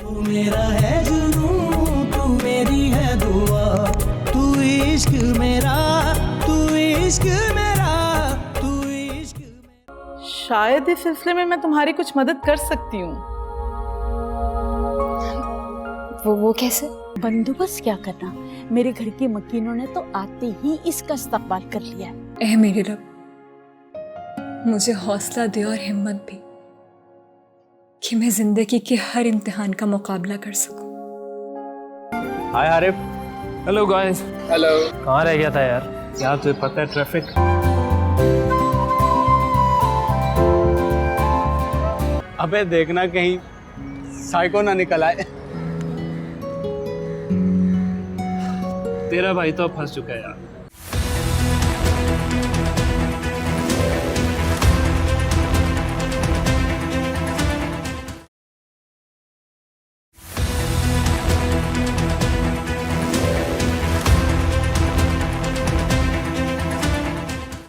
तू मेरा है जुनून, तू मेरी है दुआ, तू इश्क मेरा, तू इश्क मेरा, तू इश्क मेरा। शायद इस सिलसिले में मैं तुम्हारी कुछ मदद कर सकती हूँ। वो कैसे? बंदोबस्त क्या करना, मेरे घर की मकीनों ने तो आते ही इसका इस्तकबाल कर लिया है। ऐ मेरे रब, मुझे हौसला दे और हिम्मत भी कि मैं जिंदगी के हर इम्तिहान का मुकाबला कर सकूं। Hi Arif. Hello guys. Hello. कहाँ रह गया था यार? यार तुझे पता है ट्रैफिक। अबे देखना कहीं साइको ना निकल आए। तेरा भाई तो फंस चुका है यार।